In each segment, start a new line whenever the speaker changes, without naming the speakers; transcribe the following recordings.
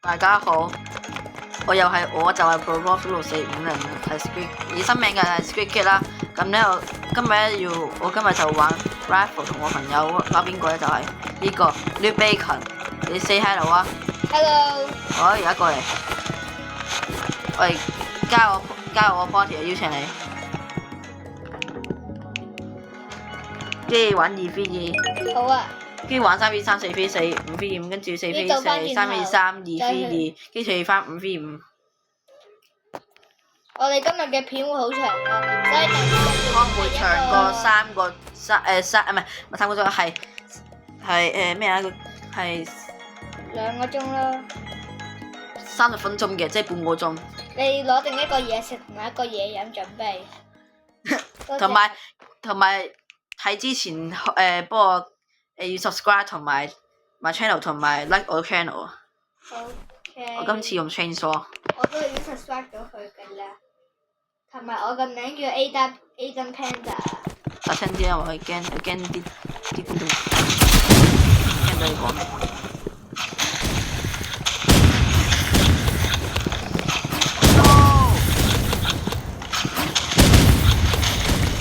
大家好，我就係 Pro445 零，係 Squid， 以新名嘅係 Squid Kid 啦。咁咧我今日就玩 Rifle 同我朋友打邊個咧就係呢個 New Bacon， 你 say hello 啊
！Hello，
好，而家過嚟，我哋加我 party 邀請你，跟住玩2v2，
好啊，
跟住玩3v3、4v4、5v5，跟住4v4、3v3、2v2，跟住翻5v5。
我哋今日嘅片會好長嘅，所以就
可能會長過3個鐘，係咩啊？係
2個鐘啦。
30分鐘嘅，即係半個鐘。
你攞定一個嘢食同埋一個嘢飲準備。
同埋睇之前幫我要 subscribe 同埋 channel 同埋 like 我 channel。
OK。
我今次用 chainsaw。
我都已經 subscribe 咗佢㗎啦。同埋我個名叫 Aiden Panda。
大聲啲啊！我係驚啲觀眾聽到你講咩。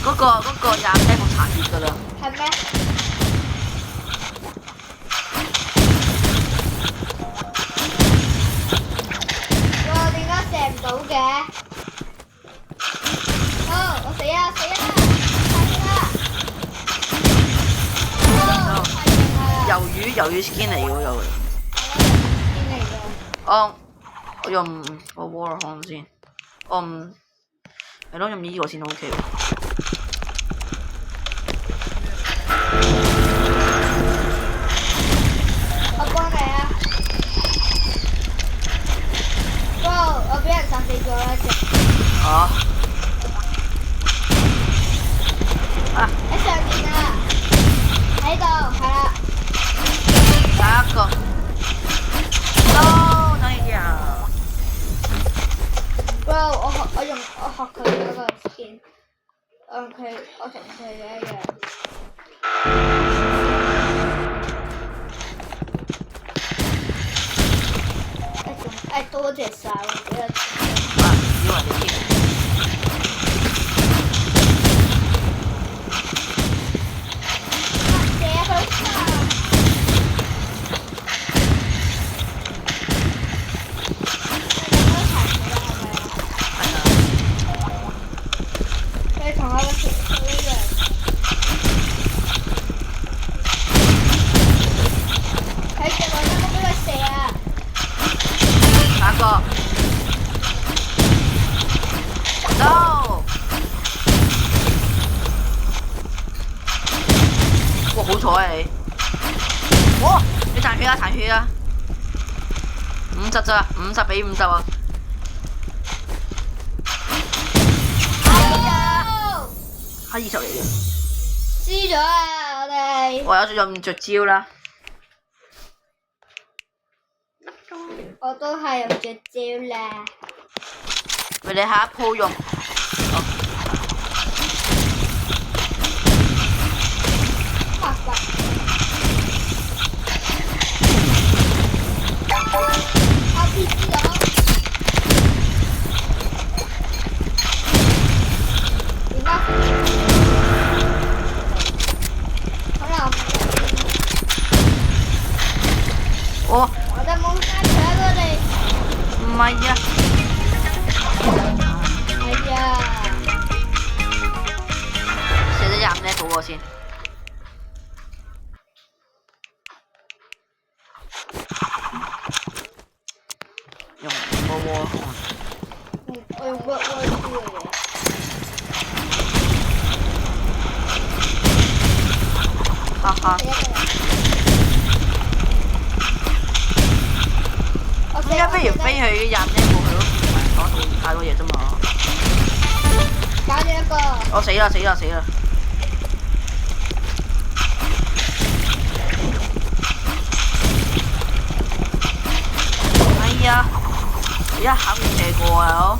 嗰個廿雞冇殘血㗎啦。
係咩？哇！點解射唔到嘅？我死啊！太勁啦！
魷魚 skin 嚟嘅喎又。
邊嚟嘅？
我用個 Warhorn 先，係咯，用呢個先 OK 喎。
我幫你啊！哇！我俾人殺死咗啦！喺上面啊！喺度，係啦。
下一個。No， 等一下。
哇！我學佢嗰個 skin， 我同佢嘅一樣。多謝晒喎，俾我錢。
以為你添。No！ 哇，好彩啊你！哇，你殘血啊！50咋，50比50啊！係20嚟嘅。
輸咗啊！我哋。
我有用絕招啦。
我都係用絕招啦。
喂，你下一鋪用。
我哋冇晒搶佢哋。
唔係啊。
係啊。
射咗25 level 喎先。用個窩。
我用窩豬嘅嘢。
哈哈。依家不如飛去廿呢部去咯，唔係講到太多嘢啫嘛。
搞咗一個。
我死啦！哎呀，一下唔射過啊！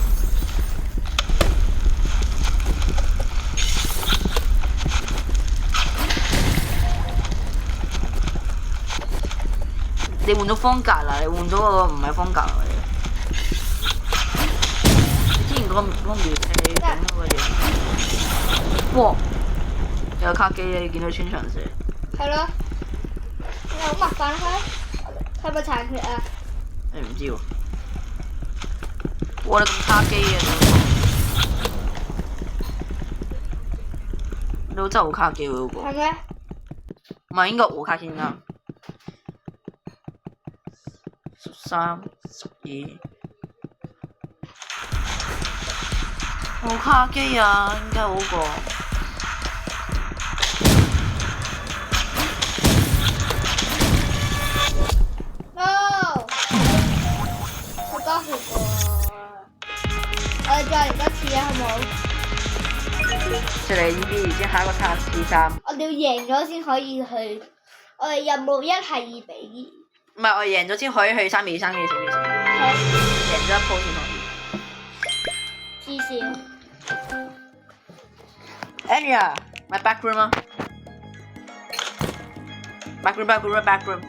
你你換咗方格啦，你換咗個唔係方格嚟嘅。你之前嗰個描寫整嗰個嘢，哇！有卡機你見到穿牆石。
係咯。你好麻煩佢，係咪殘血啊？
你唔知喎。哇！你咁卡機嘅，你都真係好卡機喎嗰個。
係咩？
唔係應該我卡先啱。13、12，好卡機啊，應該好過。
No！ 好多血喎，我哋再嚟多次啊，好唔好？
即係呢啲已經下一個測試3。
我哋要贏咗先可以去，我哋任務1係2比2。
唔係，我贏咗先可以去3比3嘅小比賽。
好。
贏咗一鋪先可以。
至少。
Anya，my back room 啊。back room。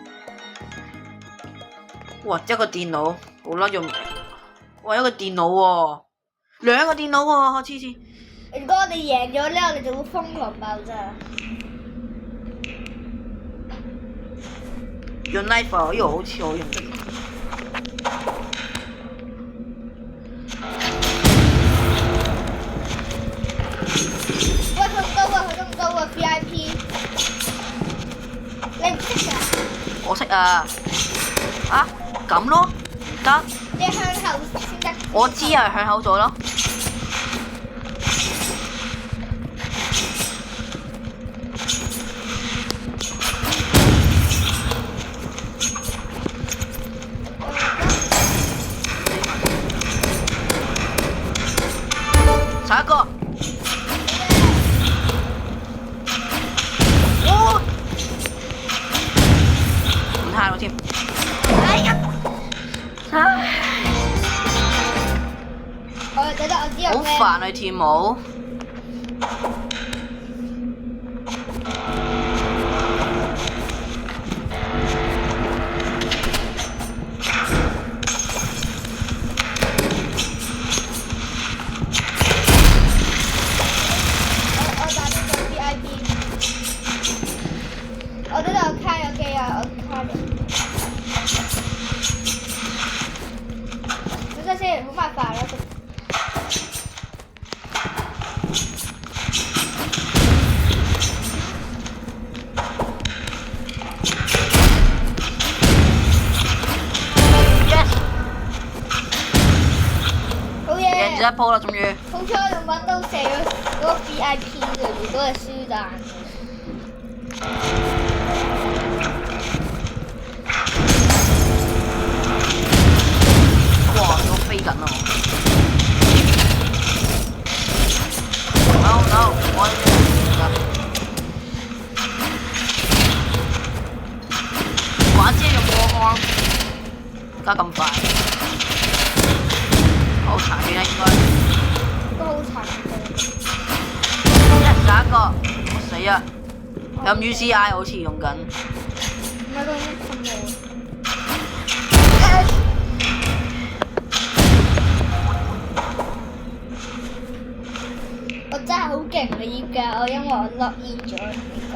哇！一個電腦，好啦用。哇！一個電腦喎，兩個電腦喎，黐線。
如果我哋贏咗咧，我哋就會瘋狂爆炸。
用 knife 啊，呢個好似好用得。
喂，佢咁高啊！佢咁高啊 ！VIP， 你唔識㗎？
我識啊。啊？咁咯？唔得。
你向後先得。
我知啊，向後咗咯。下一個。哦！唔睇我添。哎呀！
我覺得我知有咩。
好煩啊！跳舞。
我呢度開咗機啊！我開咗。等陣先，好麻煩咯。
Yes！
好嘢！
贏咗一鋪啦，終於。
好彩我仲揾到射咗嗰個 VIP 嘅，如果係輸彈。
哇！我飛緊啊！No，我玩遮用波光，加咁快，好殘血啊應該。
都好殘嘅。
下一個，我死啊！有 UCI 好似用緊。
唔係佢咁冇。我真係好勁啊！依家我因為我 lock in 咗，同你講。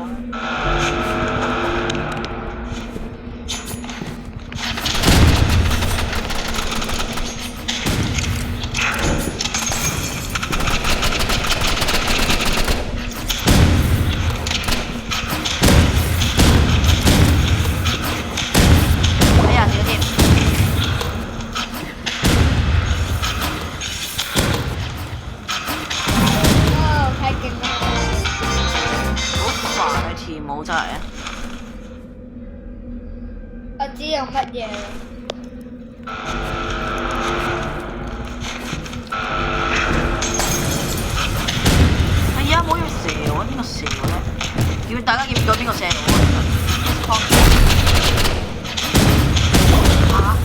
哎呀，死咗添！
太勁啦！
好煩啊！跳舞真係。
我知用乜嘢啦。
係啊，唔好要射我，邊個射我咧？要大家見唔到邊個射我？啊！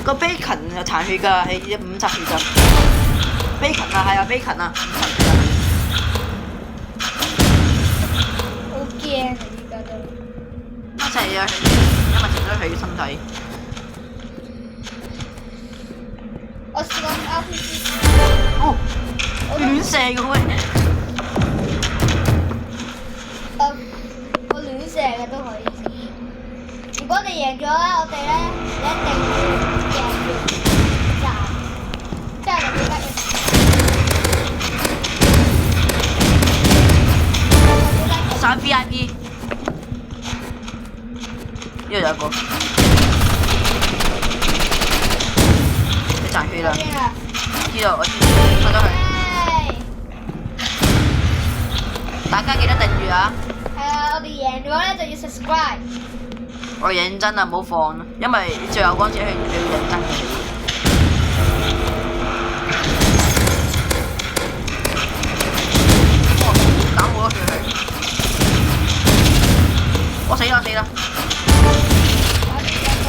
個 Bacon 有殘血㗎，係50血咋。Bacon 啊，係啊，Bacon 啊，50血啊。
好驚啊！依家都。
一齊啊！因為食咗佢嘅身體。
我試過 RPG。
哦，亂射嘅喂！
我亂射嘅都可以。如果你贏咗咧，我哋咧一定要贏完站，即係你記得嘅。
3 VIP， 呢度有一個，你殘血啦！知道我睇到佢。大家記得訂閱啊！
係啊，我哋贏咗咧就要 subscribe。
我認真啊，唔好放啦，因為最後嗰陣時係要認真嘅。哇！打好多血佢，我死啦死啦！
我哋兩個。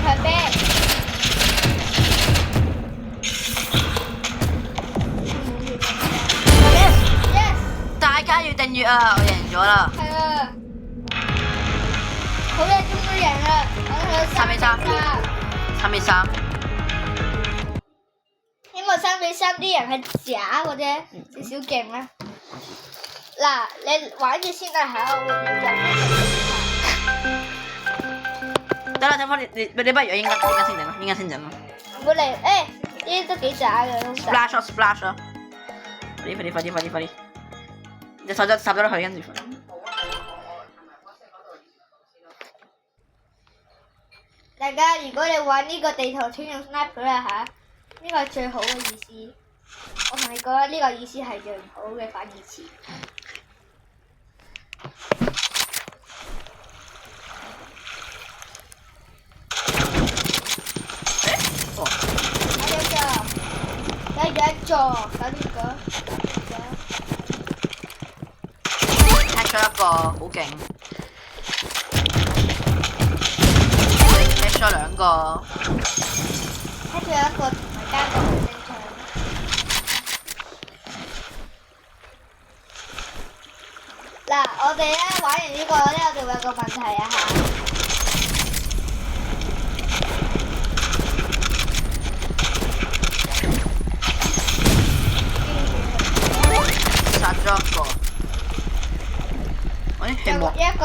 佢逼。
大家要訂閱啊！我贏咗啦！
係啊，好嘢，終於贏啦！我哋
3比3，
因為3比3啲人係假嘅啫，少少勁啦。嗱，你玩住先啦嚇，我會入。
得啦，等翻你不如應該先整啦，應該先整啦。
唔好嚟，誒，呢啲都幾渣嘅都。
Splash 啊！快啲！你手插咗落去，跟住。
大家如果你玩呢個地圖請用 sniper 啦嚇，呢個係最好嘅意思。我同你講啦，呢個意思係最唔好嘅反義詞。有一座，搞掂咗。
踢咗一個，好勁。踢咗兩個。
踢咗一個同埋加個正常。嗱，我哋咧玩完呢個咧，我哋會有個問題啊嚇。
殺咗一個。喂，係冇。
一個。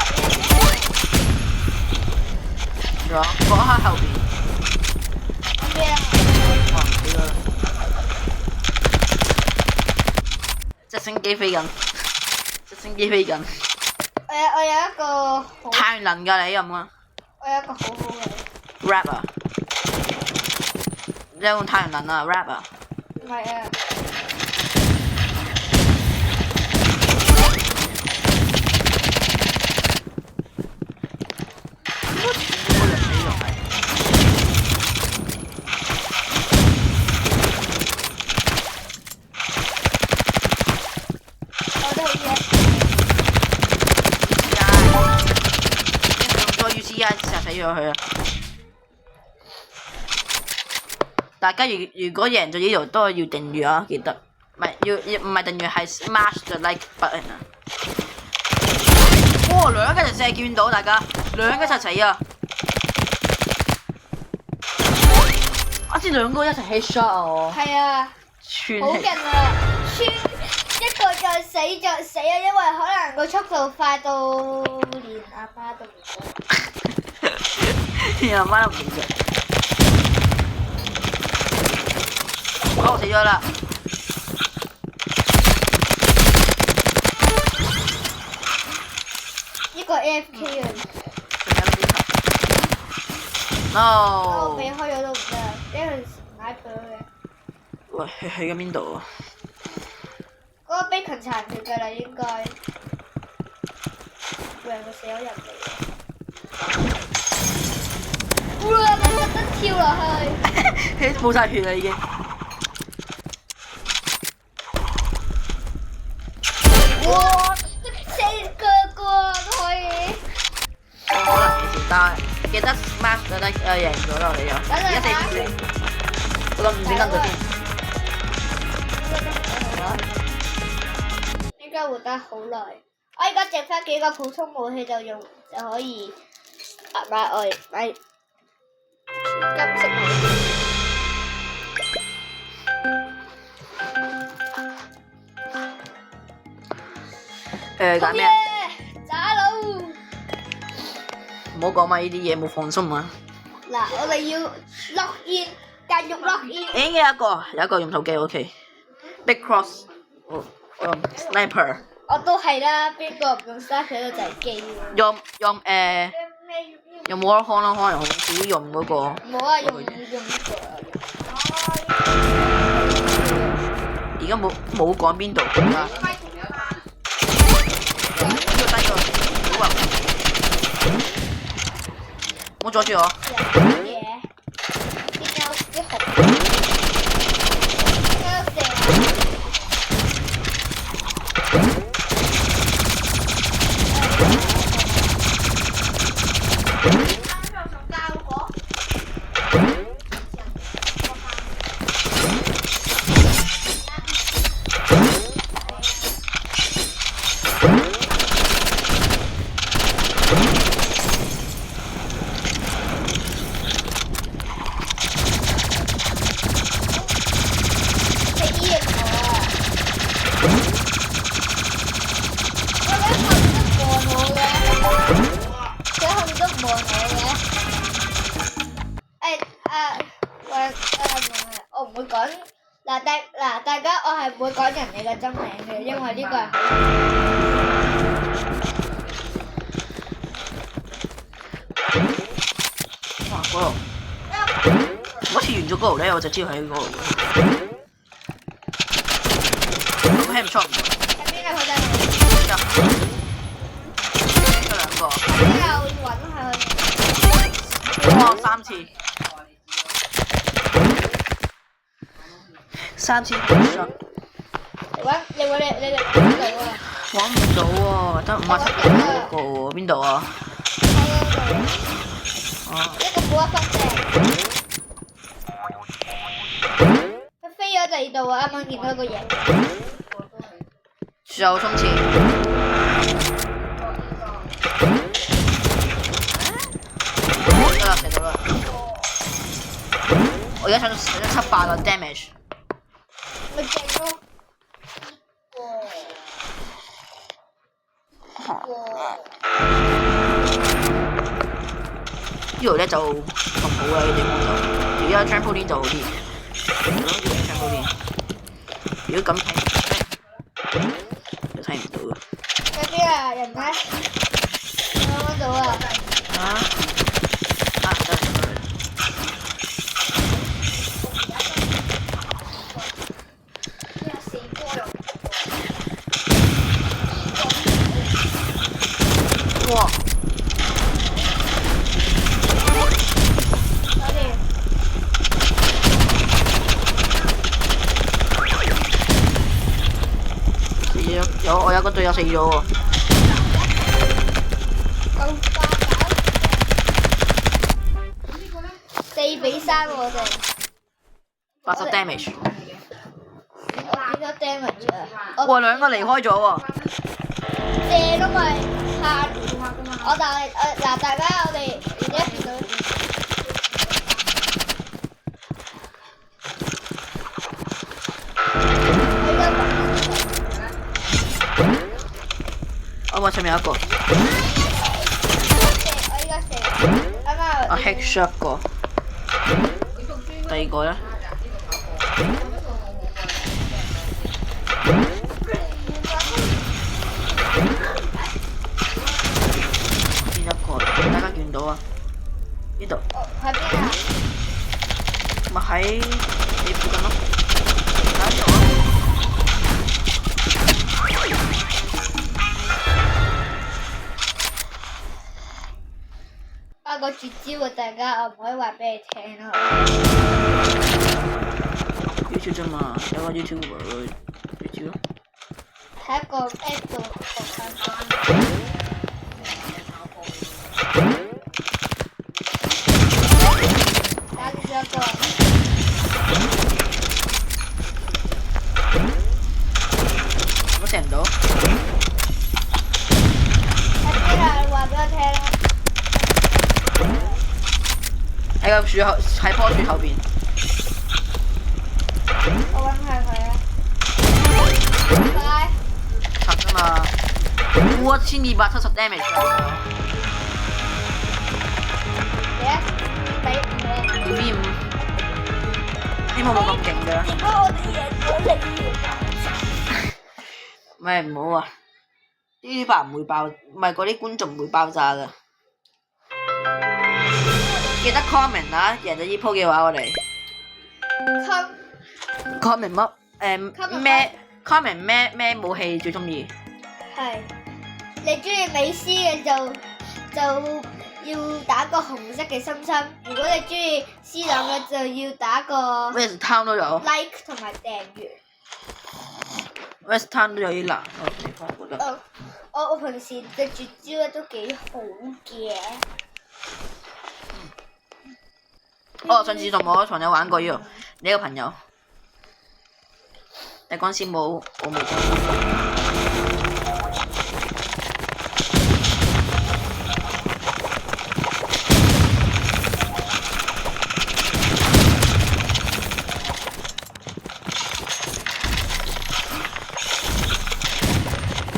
仲有嗰刻後邊。
咩啊？
哦，死咗啦！直升機飛緊。
我有一個好。
太陽能㗎你咁啊！
我有一個好好嘅。
rap 啊！你用太陽能啊 rap 啊！
唔係啊。
死咗佢啊！大家如果贏咗呢度都係要訂閱啊，記得唔係唔係訂閱係 smash the like button 啊！哇，兩個人射見到大家，兩個一齊死啊！啱先兩個一齊 headshot 啊！
係啊，好勁啊！穿一個就死啊，因為可能個速度快到連阿媽都唔識。
連阿媽都唔認識。好，我死咗啦！
呢個 AFK 啊！No！ 我避開咗都唔得，因為買佢嘅。
喂，去緊邊度啊？
嗰個 bacon 殘血㗎啦，應該。兩個死咗人嚟。哇！你特登跳落去。
冇晒血啦已經。
哇！四個都可以。
可能幾時，但係記得 smash 咗得贏咗啦，我哋又。1-4-4。我諗唔先跟咗先。
該活得好耐。我而家剩翻幾個普通武器就可以買金色武器。
揀咩？
渣佬！
唔好講埋呢啲嘢，冇放心啊！
嗱，我哋要 lock in，繼續 lock in。
有一個用手機 OK。Big Cross， 我用 Sniper。
我都係啦，邊個唔用 Sniper 就係機喎。
用 Warhorn 啦，可能好少用嗰個。
冇啊，用呢個。
而家冇講邊度㗎。唔好阻住我。
我唔會講大家，我係唔會講人哋嘅真名嘅，因為呢個係
哇！嗰度，我切完咗嗰度咧，我就知佢喺嗰度。咁輕唔錯唔錯。
喺邊啊？佢哋
得兩個。
邊有揾佢？
哇！3次。3次push。
你揾到啊？
揾唔到喎，得57個喎，邊度啊？
一個冇一分嘅。佢飛咗第二度啊！啱啱見到個嘢。
就衝刺。得啦，射到啦！我而家想700個 damage。
咪勁咯！
呢度咧就咁好啦，呢地方就而家 trampoline 就好啲。如果咁睇，就睇唔到。
喺邊啊？人咧？我揾到啊！
得嚟。哇！我有個隊友死咗喎。
咁4比3我哋。
80 damage。
我點咗 damage 啊？
哇！兩個離開咗喎。
射都咪下我大家我哋而家見到。
我上面有一個。
我依家射。
我 headshot 過。第二個咧？見一個，大家見到啊？呢度。
喺邊啊？
咪喺你附近咯。睇住我。
個絕招啊！大家我唔可以話俾你聽咯。
YouTube 啫嘛，有個 YouTuber 嘅絕招。
喺一個 app 度學翻。打住咗一個。
我射唔到。喺個樹後，喺棵樹後邊。
我揾下佢啊！快！
柒啊嘛！哇，1270 damage 啊！
你啊，俾5
2v5，希望冇咁勁㗎。
如果我哋贏咗你，
咪唔好啊！呢啲爆唔會爆，唔係嗰啲觀眾唔會爆炸㗎。記得 comment 啊！贏咗呢鋪嘅話，我哋 comment 乜咩 comment 咩武器最中意？
係你中意美斯嘅就要打個紅色嘅心心，如果你中意 C 朗嘅就要打個
West Town 都有
like 同埋訂閱。
，West Town 都有啲難嘅地方，我覺得。
我平時嘅絕招咧都幾好嘅。
上次同我朋友玩過呢個，你個朋友，但嗰陣時冇，我冇做。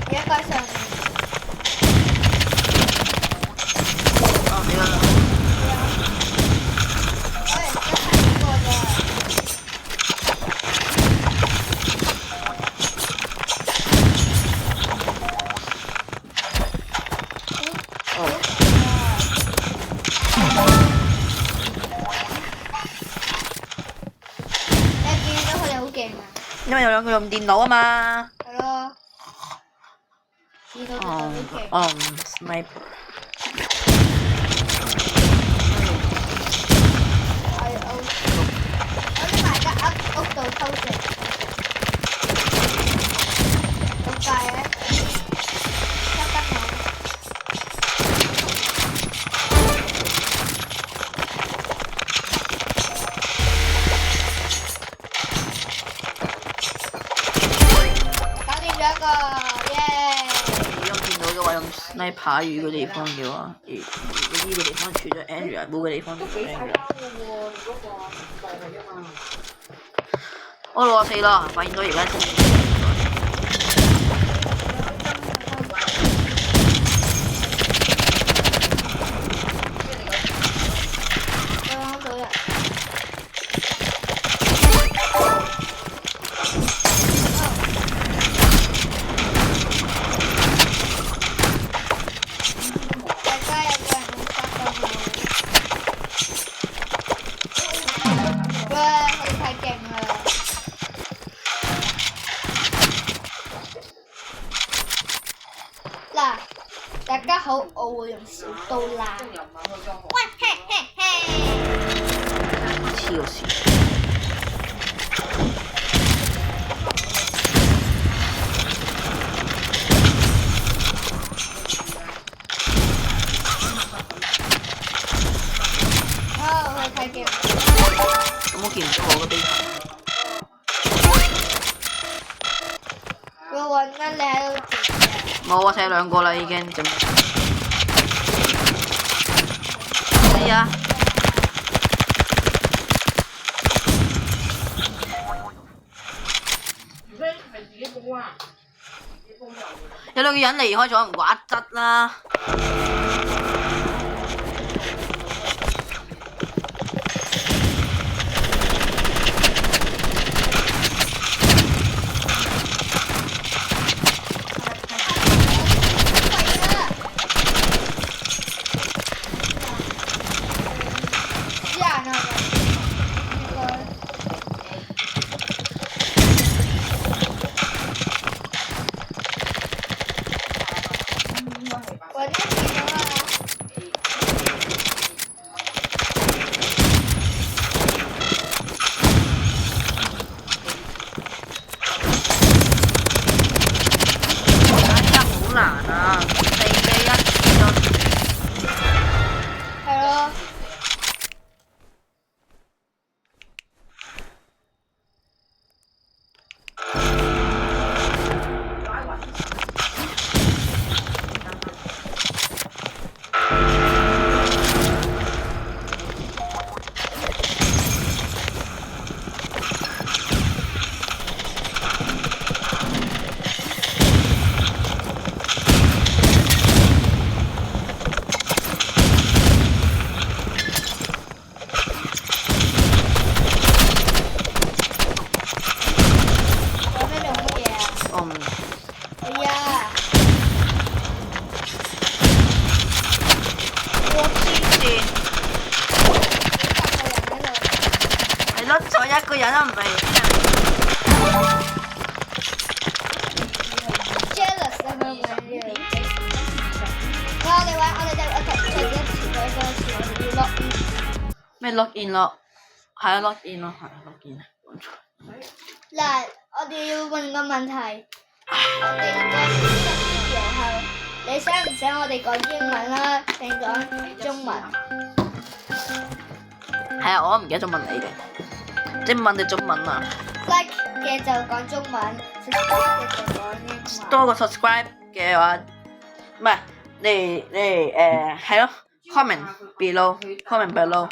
而家該上。
因為有兩個用電腦啊嘛。
係咯。電腦好勁。
sniper。
我匿埋間屋度偷食。咁快嘅？得我。
sniper 魚嘅地方嘅話，呢個地方除咗 Andrew， 冇嘅地方都冇 Andrew。我64啦，發現到而家先。
大家好，我會用小刀啦。喂嘿嘿嘿！
黐個線。
我睇見。
咁我見唔到我個地圖。
我揾緊你喺度。
冇啊，睇兩個啦已經。係啊。有兩個人離開咗，唔怪得啦。個人都唔係
jealous 啊嘛，要。我哋玩，我哋就一次過一次，我哋要 lock in。
咩 lock in 咯？係啊 lock in 咯，係 lock in。
嗱，我哋要問個問題，我哋個video後，你想唔想我哋講英文啦，定講中文？
係啊，我唔記得咗問你哋，英文定中文啊
like 嘅就講中文 ，subscribe 嘅就講英文。
多過 subscribe 嘅話，唔係你係咯 comment below。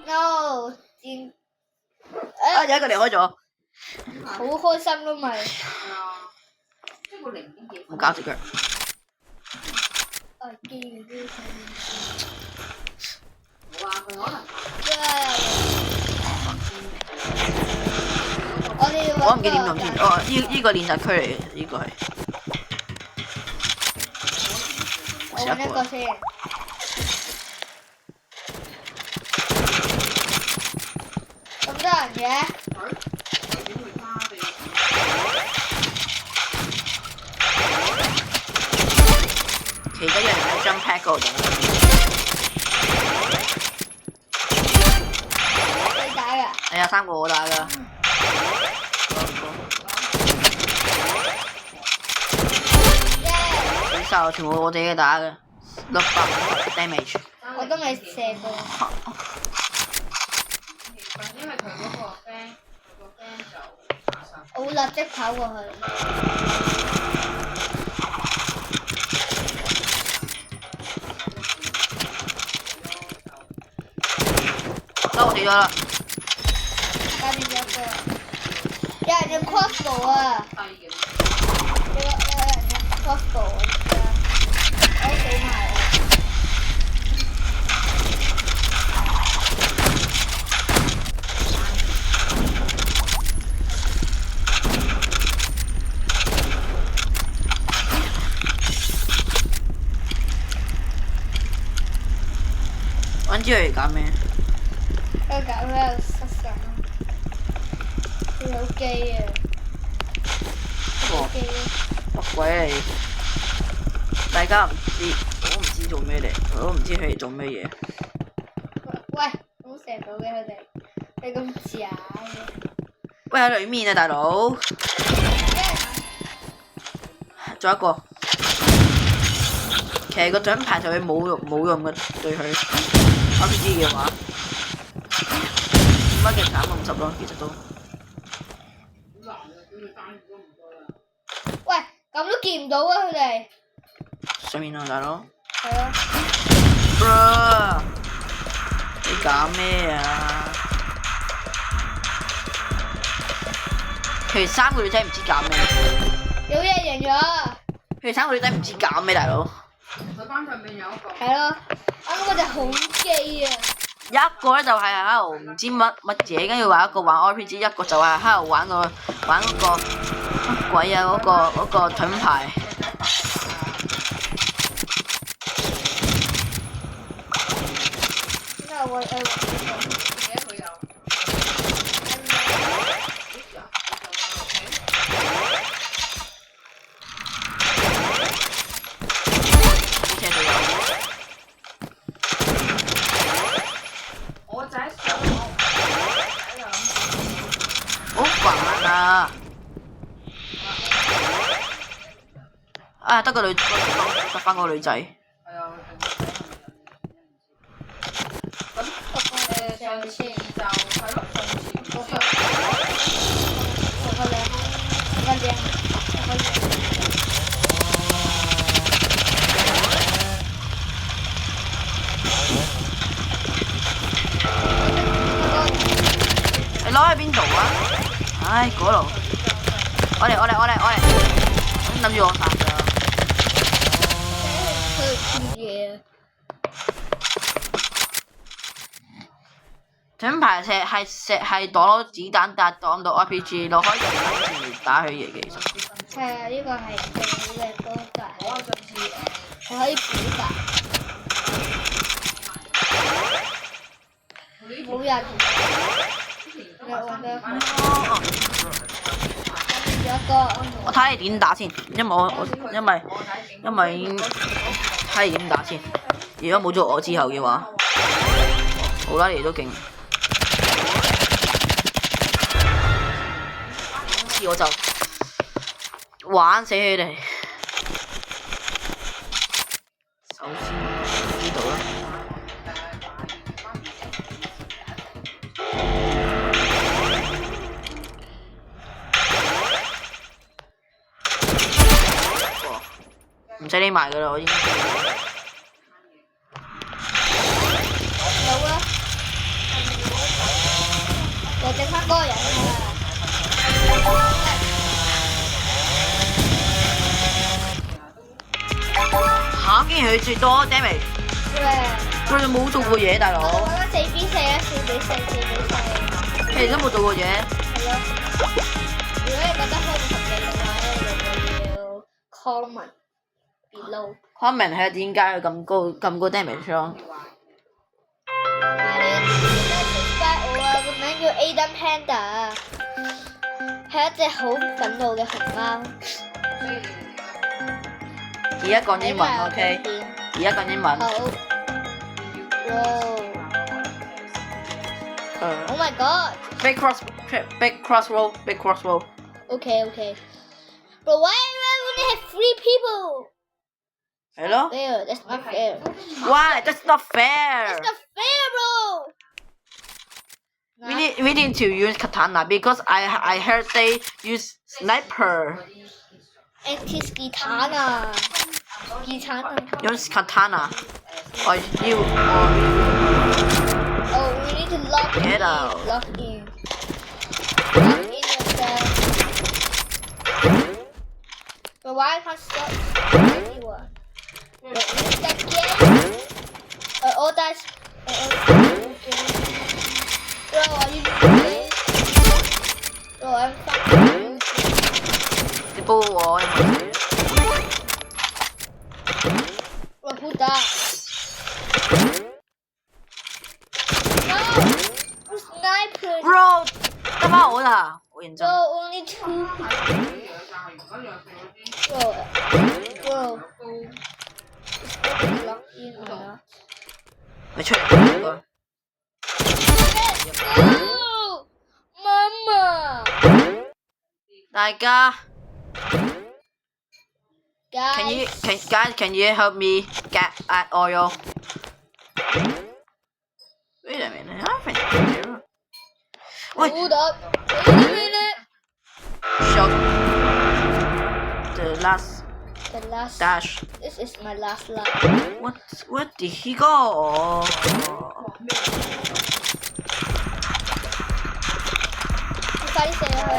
No，
啊有一個離開咗，
好開心咯咪。
唔搞住佢。我唔記得點用先。哦，呢個練習區嚟嘅，呢個係。
我揾一個先。咁多人嘅？
其他人喺 jump pad 嗰度。
你打㗎？
係啊，3個我打㗎。幾受全部我自己打嘅，600 damage。
我都未射過。
因為佢嗰個 friend 就
我會立即跑過去。
得我死咗啦！
加邊咗個？有人用 crossbow 啊！有人用 crossbow 啊！我死埋啦！
揾支嚟搞咩？
佢搞咩失神啊？佢有機啊！有機啊！
乜鬼嚟？大家唔知，我唔知做咩嚟，我都唔知佢哋做咩嘢。
喂，好射到嘅佢哋，你咁假嘅。
喂，喺裏面啊，大佬！仲有一個，其實個獎牌就會冇用嘅對佢 RPG 嘅話，乜嘅減50咯，其實都。
喂，咁都見唔到啊佢哋。
上面啊，大佬。
係啊。
Bro， 你搞咩啊？佢哋3個女仔唔知搞咩。
有嘢贏咗。
佢哋3個女仔唔知搞咩，大佬。
佢班上面有一個。
係咯，啱啱嗰隻好機啊！
一個咧就係喺度唔知乜嘢，跟住話一個玩 RPG，一個就係喺度玩嗰個乜鬼啊嗰個盾牌。好煩啊！啊，得個女，得翻個女仔。
係啊。咁上次就係咯，
你攞喺邊度啊？唉，嗰度。我嚟，諗住我殺㗎。盾牌係擋到子彈，但係擋唔到 RPG 咯，可以用彈嚟打佢嘢嘅其實。
係啊，呢個係最好嘅方法。係可以表達。冇人。
我睇你點打先，因為睇你點打先。如果冇咗我之後嘅話，好啦，你哋都勁。今次我就玩死佢哋。首先呢度啦。唔使匿埋噶啦，我已經。
有啊，我整翻嗰個人
嚇！竟然佢最多 damage， 佢哋冇做過嘢，大佬。
我覺得4v4啦，4v4，4v4。
佢哋都冇做過嘢。
係咯。如果你覺得好唔合理嘅話咧，你就要 comment below。comment
係點解佢咁高 damage 咯？
我啊個名叫 Adam Panda， 係一隻好憤怒嘅熊貓。
而家講英文 ，OK？ 而家講英文。
好。Oh my god!
Big cross roll.
Okay. But why do I only have 3 people?
係咯。
Fair, that's not fair.
Why? That's not fair.
That's not fair, bro.
We need to use katana because I heard they use sniper.
Katana.
Use katana. Or you
Oh, we need to lock
Get
in.
out.
Lock in. Lock in yourself. But why I can't stop anyone? That game? All that. Bro, are you doing? Bro, I'm fucking.
你幫我因為
Bro, who died? No! Sniper!
Bro 得返我啦，我認真。
Bro, only 2 Bro. Lock in or not?
咪出嚟應該。
No! Mama!
大家
Guys,
can you help me get at oil? Wait a minute, I think. Wait,
hold up. Wait a minute.
shot. The last
The last.
dash.
This is my last line.
Where did he go?
快啲射咗佢啊！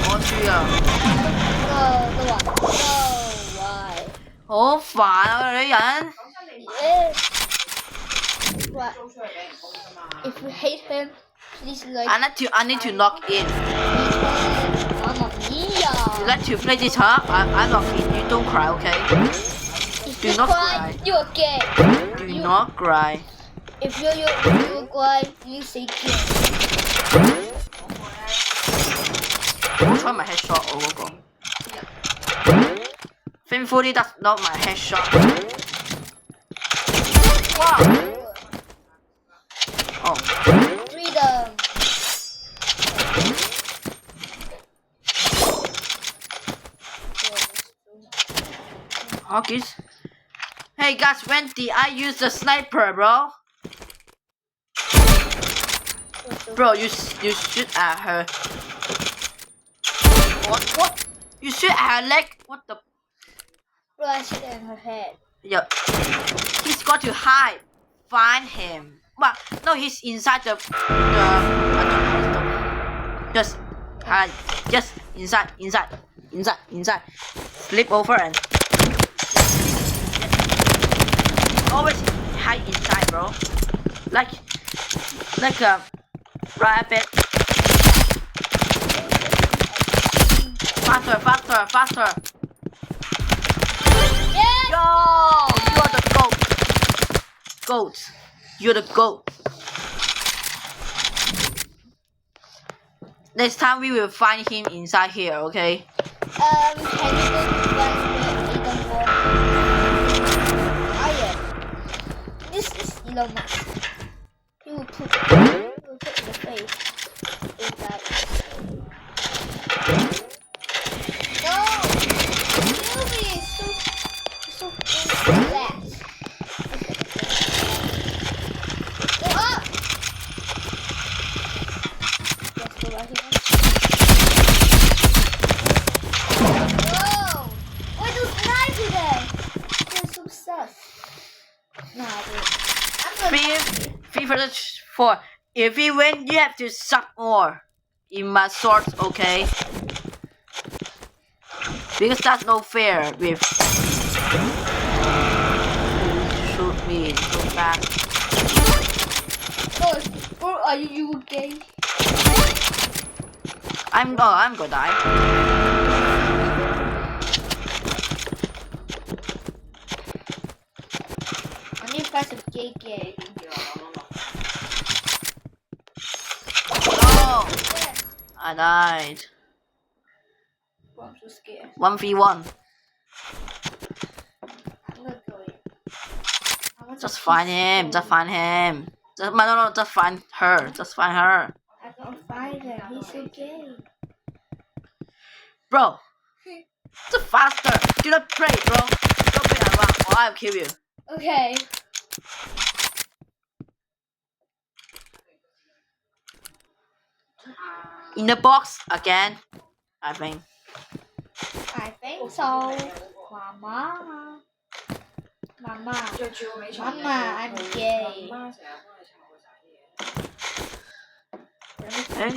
我輸啊！
都話 No why？
好煩啊！女人。
What? If you hate him, please like.
I need to log in.
Mamma mia!
You like to play this, huh? I log in. You don't cry, okay?
If
Do
you
not
cry,
cry.
you're gay.
Do not cry.
If you cry, you say gay.
好彩唔係 headshot 我嗰個。Thankfully that's not my headshot. 哇！哦。
Freedom.
Hawkins. Hey guys, when did I use the sniper, bro? Bro, you shoot at her. What? You shoot at her leg? What the?
Bro, I shoot in her head.
Yeah. He's got to hide. Find him. But no, he's inside the I don't know. Just hide. Just inside. Flip over and always hide inside, bro. Like a rabbit. Faster.
Yes!
Yo, you are the goat. goat. You're the goat. Next time we will find him inside here, okay?
Can you go to one iron? This is Elon Musk. He will put the face inside. No! Sylvie is so fast. Go up! Let's go right here. Whoa! Why those knives today? They're so sus. Nah, dude.
Three versus 4. If we win, you have to suck more in my swords, okay? Because that's no fair with shoot me so fast.
Oh, bro, are you gay?
I'm gonna die.
I need to find some gay.
No!
Yes.
I died.
Oh, I'm so scared.
1v1.
I'm gonna go in. I want
Just
to
find
kiss
him.
you.
Just find him. No, just find her. Just find her.
I can't find him. He's so gay.
Bro. Just faster. Do not pray, bro. Don't play around or I'll kill you.
Okay.
In the box again. I think.
I think so. Mama. Mama.
最主要尾場
Mama, I'm gay.
媽媽成日幫你查嗰仔。
Eh?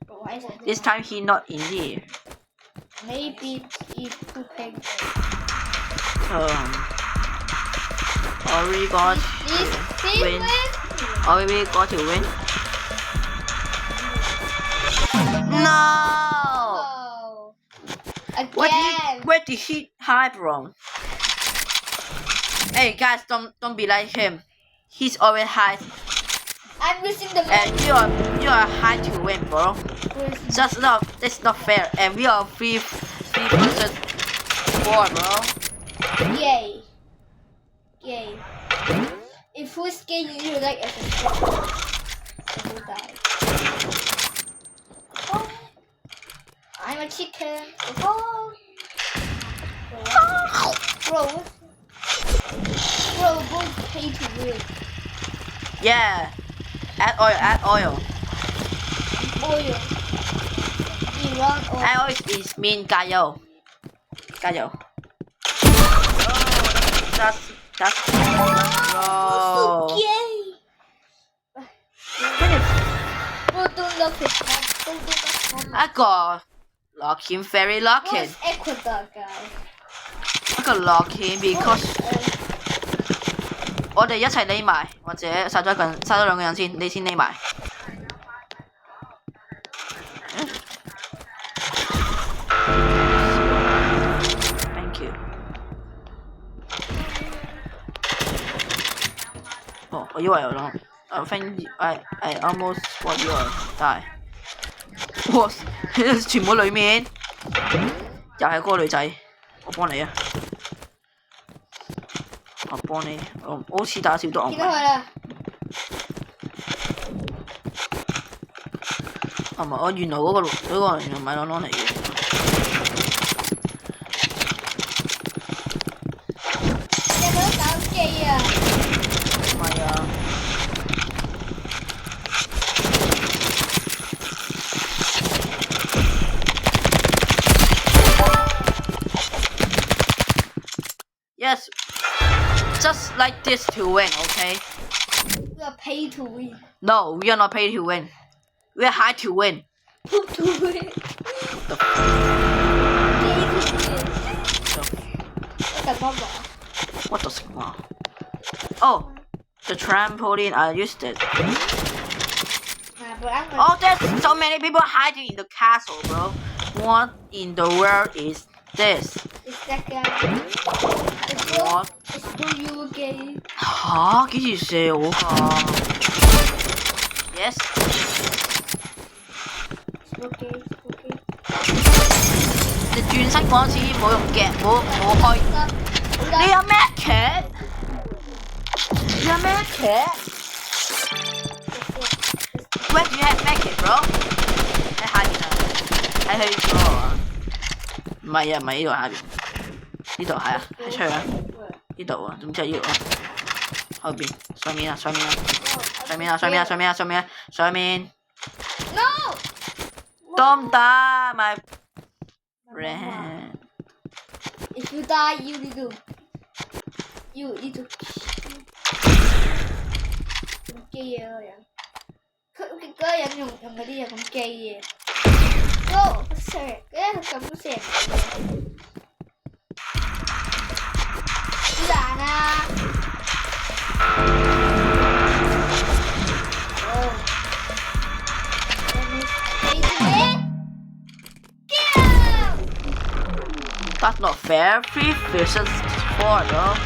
But why is it
This time he not in here.
Maybe he's pooping.
Are we got
This
win?
win?
Are we got to win? No!
Oh. Again.
Where did he hide from? Hey guys, don't be like him. He's always hide,
I'm missing the
and you are hide to win, bro. That's not fair. And we are three versus 4, bro.
Yay. Yay. If who's gay, you like a subscribe. So who died? Oh. I'm a chicken. Oh. Bro. Bro, both pay to win.
Yeah. Add oil.
Oil. Iran oil.
Add oil is mean 加油. 加油. That's
Oh, so
bro.
gay. Bro, don't look at that. Don't look at that.
I got lock him very lucky.
What's Ecuador, guys?
I got lock him because 我哋一齊匿埋，或者殺咗兩個人先，你先匿埋。Thank you。哦，我以為有咯。I think I almost got your die。哇！全部裏面，又係嗰個女仔，我幫你啊！我幫你，我好似打少咗。
見到佢啦。
係咪？我原來嗰個原來唔係朗朗嚟嘅。
你有冇得打機啊？
唔係啊。Yes, just like this to win, okay?
We are paid to win.
No, we are not paid to win. We are high to win.
Poop to win.
What the fuck? Oh, the trampoline. I used it. Oh, there's so many people hiding in the castle, bro. What in the world is this？
It's that guy. It's
What?
for you again.
吓？幾時射我㗎 ？Yes。
It's okay. It's okay.
你轉身嗰陣時冇用嘅，冇開。你有咩劇？你有咩劇 ？Where do you have magic, bro？ 喺下邊啊，喺佢嗰度啊。唔係啊，唔係呢度下邊，呢度係啊，喺出去啊，呢度啊，總之係呢度啊，後邊上面啊，上面啊，上面啊，上面啊，上面啊，上面啊，上面。
No.
得唔得，my friend？
If you die, you need to. You need to. 咁機嘢嗰個人，佢嗰個人用嗰啲嘢咁機嘢。Go， 射，佢咁射。好難啊！哦。
That's not fair. 3 versus 4 though.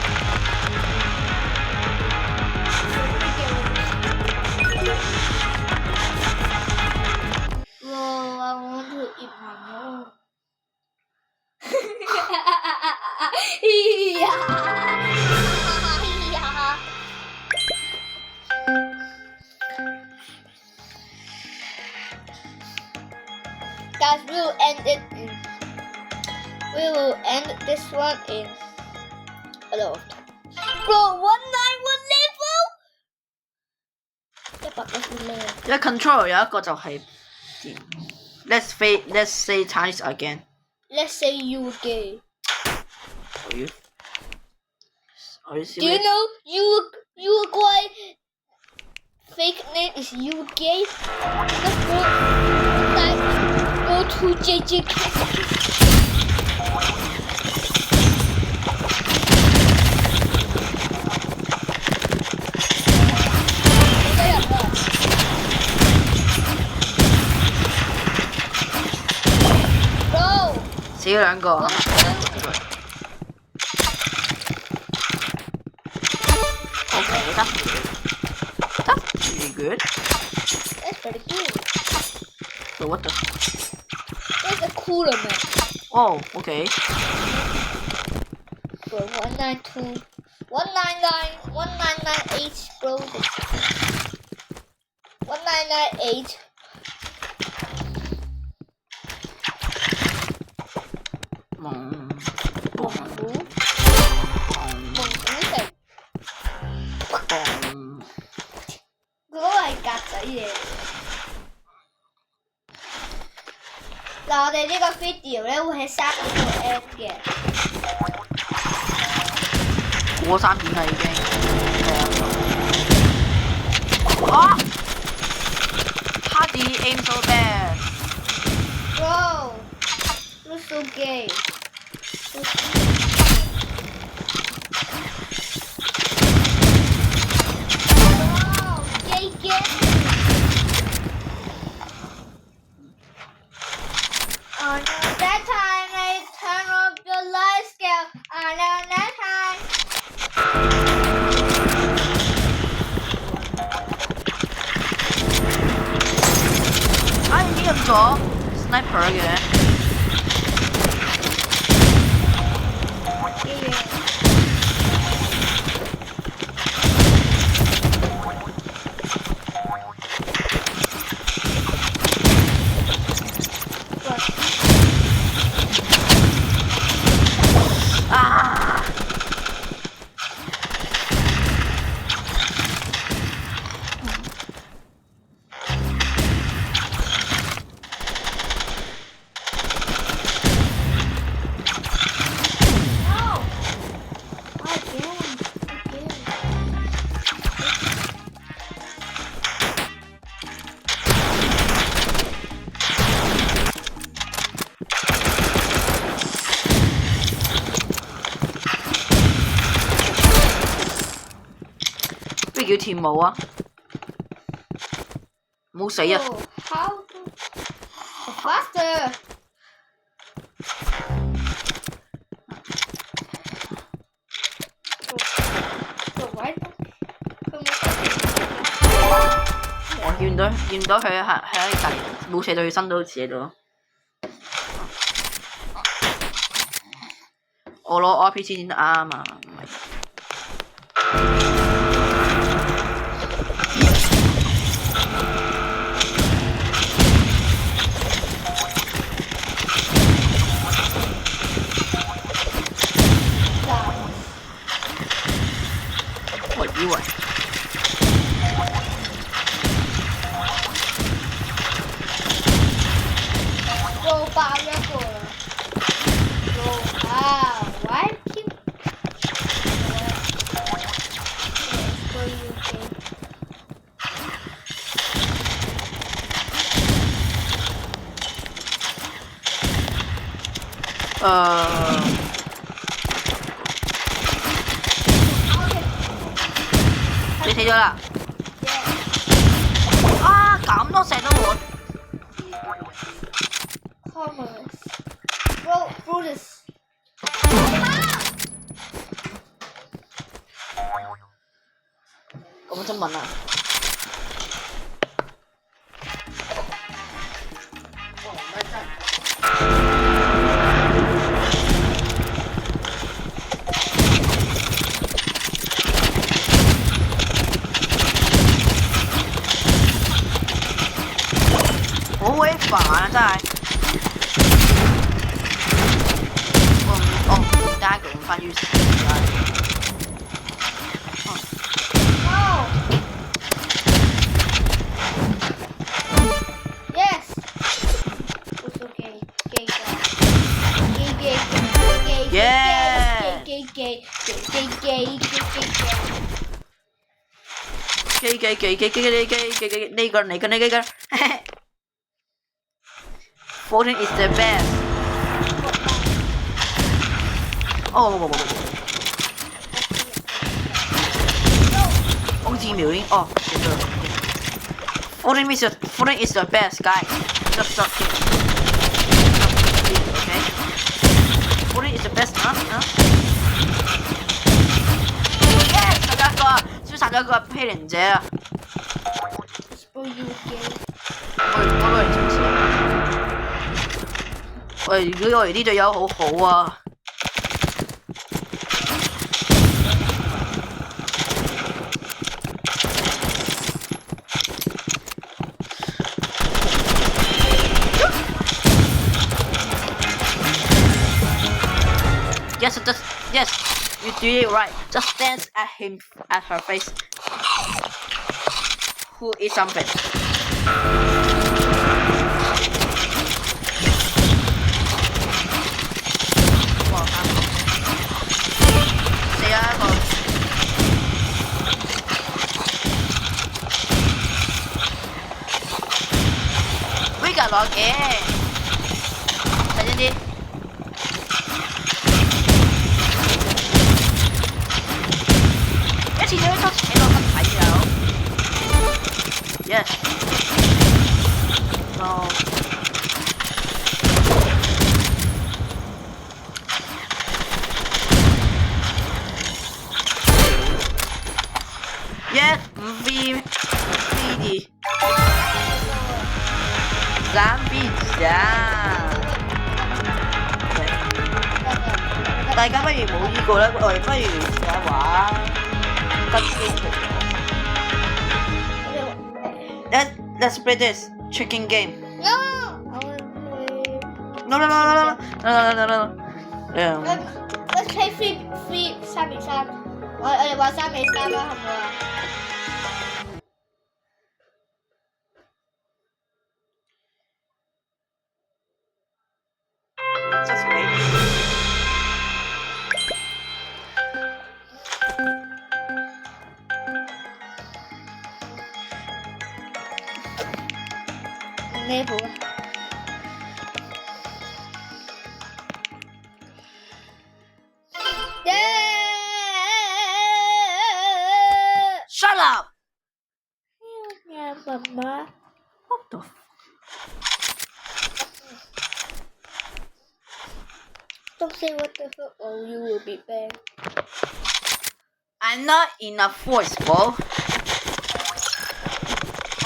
Whoa, I want to eat my mom. Guys, we will end this one in a lot of time. Bro, 191 level?
一 control 有一個就係Let's say Chinese again.
Let's say you gay.
Are you
Do you
serious?
know Uruguay fake name is you gay? Let's go to JJK. Bro.
死咗兩個。Okay, that's pretty good.
That's pretty good.
So what the?
That's a cooler man.
Oh, okay.
Bro, 192, 199, 1998, bro. 1998.
蒙
蒙古城，嗰個係格仔嘢。嗱，我哋呢個 video 咧會喺3點度 end 嘅。
過3點啦已經。啊 ！How do you aim so bad?
Bro, you're so gay. Wow, gay. Oh no, that time I turn off the light scale. Oh no, that time.
啊！已經入咗 sniper 嘅。啊！不如叫跳舞啊！唔好死啊！
Oh, how to faster?
見到佢喺隔離冇射到佢身都自己度咯。我攞 RPG 先得啱啊，唔係。我以為。
又爆一個啦！哇！喂，天！
你死咗啦！啊！咁多射都冇。
Brutus。
咁中文啊！好鬼煩啊！真係。加佢用翻 U 呢個 14 is the best。哦，好似秒已經哦，記得。14 is the best, guys. Just stop it. Okay. 14 is the best, Yes， 殺咗一個，先殺咗一個披靈者啊！我如果我哋啲隊友好好啊！Yes, you do it right. Just dance at him, at her face. Who is something? Vega 攞嘅，睇真啲。一次都出幾多分睇有 ？Yes。No。Yes， 5v3D。3v3。大家不如冇呢個啦，我哋不如試下玩跟機圖。Let's play this chicken game. No.
Let's play 3v3。我哋玩3v3啦，好唔好啊
？Just wait.
Level.
Shut up!
Yeah, Mama.
What the f...
Don't say what the fuck or you will be banned.
I'm not in a force, bro.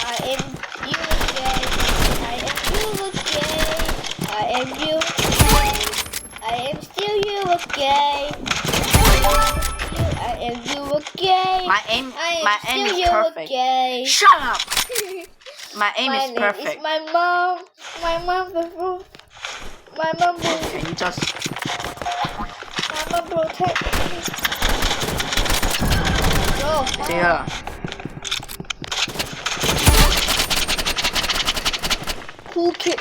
I am you again. I am you again. I am you again. I am still you again. I am you again.
My aim is
you
perfect.
Again.
Shut up. My aim is
name
perfect.
Is my mom. My mom will. My mom will.
Can you just?
My mom protect me. Go.
See ya.
Cool kid.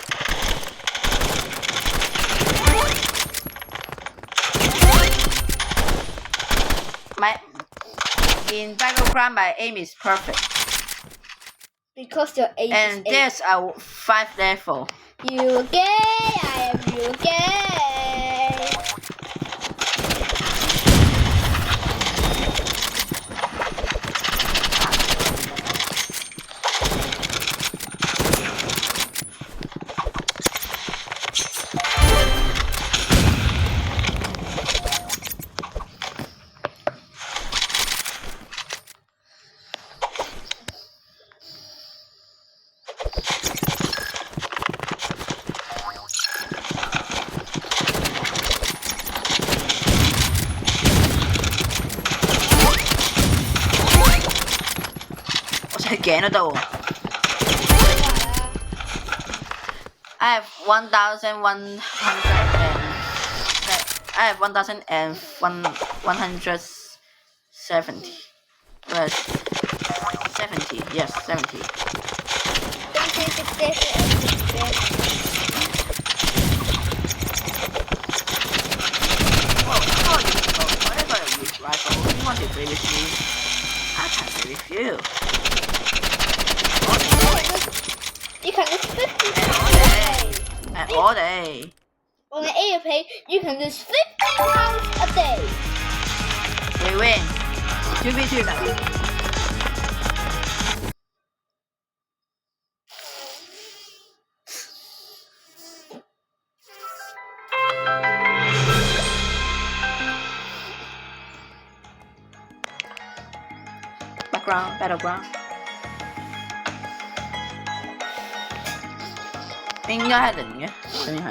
In Battleground, my aim is perfect.
Because your aim
and
is
there's a 5 level.
You gay, I am you gay.
Again, I have 1,100 I have 1,170. Yes, 70. Yes, 70. Whatever you use rifle, you want to play with me, I can play with you.
You can lose 50
and all day.
On an airplane, you can lose 50 pounds a day.
We win. 2v2 now. Battleground. 應該係零嘅，定係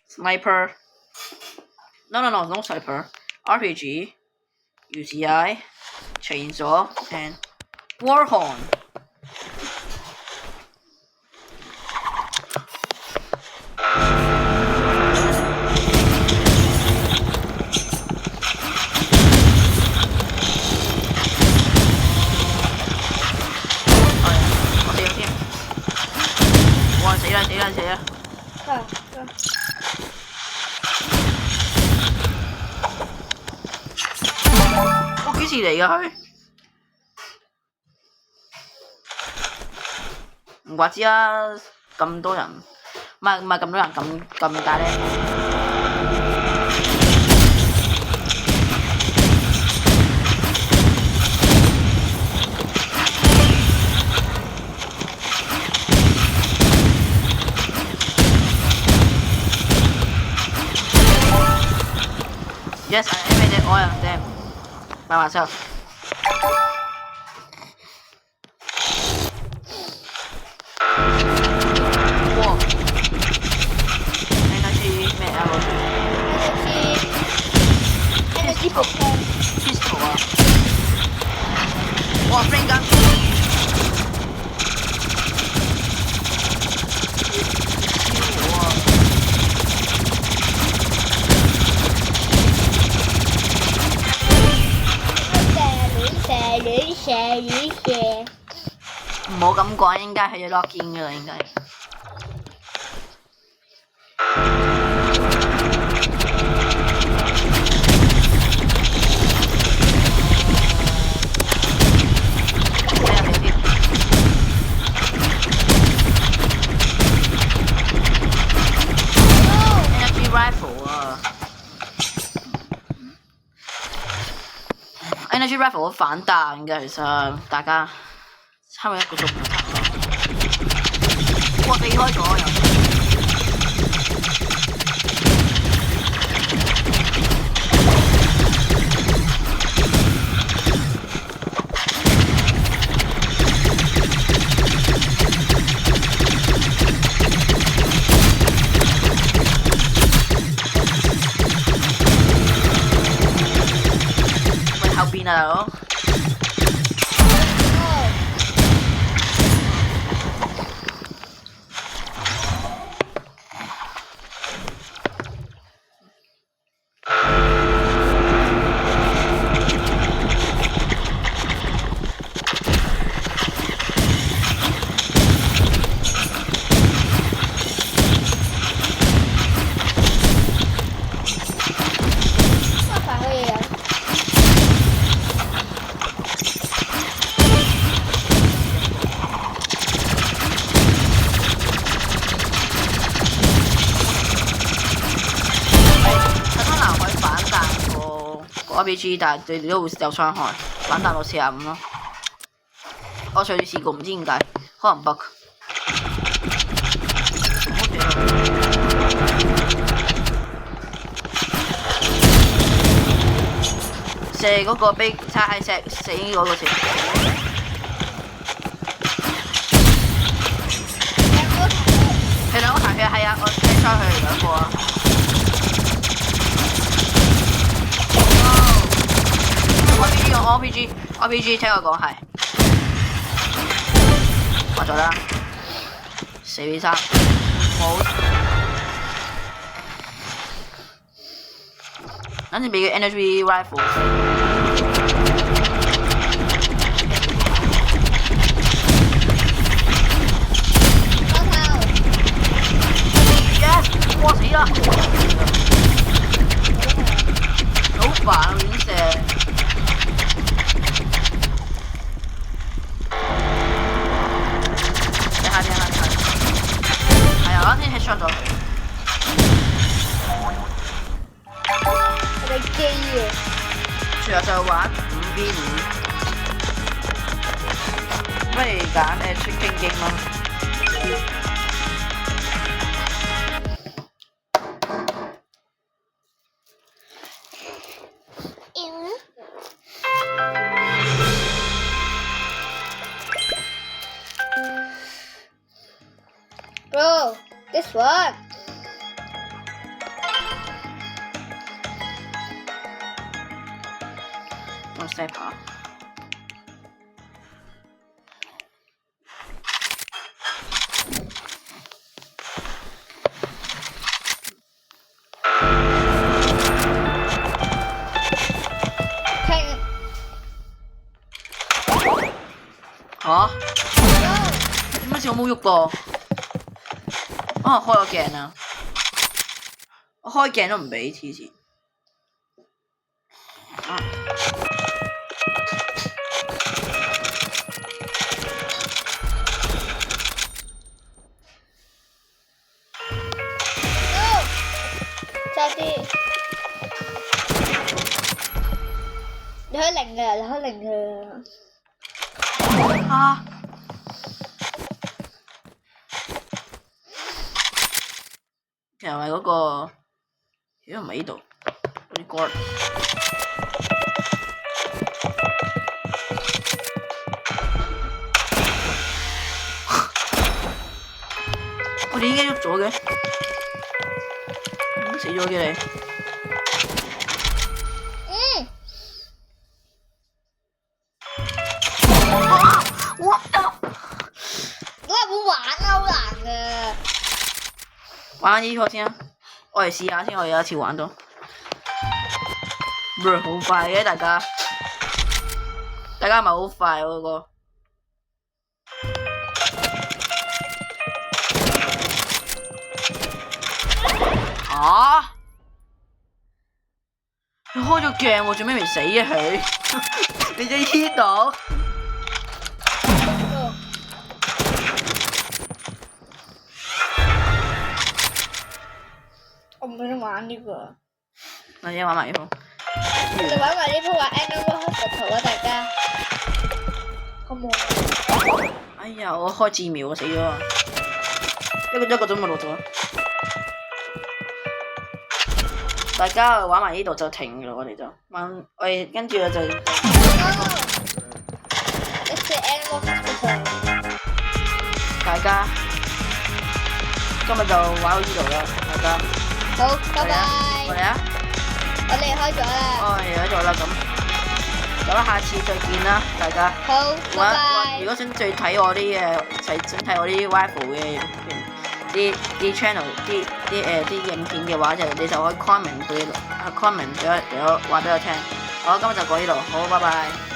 Sniper。No Sniper。RPG、UCI、Chainsaw and Warhorn。死啦！我幾時嚟㗎佢？唔怪之啦，咁多人，唔係咁多人咁大咧。Yes, I made all of them by myself. Whoa. Energy arrow.
Energy
pistol 啊！哇 ，flame gun。唔好咁講，應該係要落劍㗎啦，應該。Energy rifle 啊 ！Energy rifle 好反彈嘅，其實大家。差唔多1個鐘頭。哇！避開咗又。大佬。RPG 但係對你都會有傷害，反彈到45咯。我上次試過，唔知點解，可能 bug。射嗰個俾叉喺石死嗰個先。係兩個彈血係啊，我踢出去兩個啊。RPG 聽我講係，話咗啦，4v3，冇，等陣俾個 energy rifle。Yes， 哇死啦！好煩亂射。啱先 headshot 咗。
我哋機啊！
最後就玩5v5，不如揀Chicken Game啦。
Bro, this one.
我 step 下。嚇？點解似我冇喐過？啊！開咗鏡啊！我開鏡都唔俾黐線。啊！
差啲，你可以零嘅，你可以零嘅。
啊！其實係嗰個，如果唔係呢度，嗰啲杆。我哋依家喐咗嘅，死咗嘅你。What the？
我係冇玩啊，好難嘅。
玩呢個先啊！我嚟試下先，我有一次玩到，好快嘅大家係咪好快嗰個？啊！你開咗鏡喎，做咩未死啊佢？你喺呢度？
我唔想玩呢個。
我而家玩埋呢鋪。
我哋玩埋呢鋪玩 Animal Hospital 啊，大家。好冇？
哎呀，我開字瞄啊，死咗啊！一個鐘冇錄到。大家玩埋呢度就停㗎啦，我哋就玩，我哋跟住就。大家今日就玩到呢度啦，大家。
好，拜拜。
我哋啊。
我離開咗啦。
哦，離開咗啦咁。咁下次再見啦，大家。
好，拜拜。
如果想再睇我啲想睇我啲 rifle 嘅啲 channel 啲影片嘅話，你就可以 comment 俾我話俾我聽。好，今日就講呢度，好，拜拜。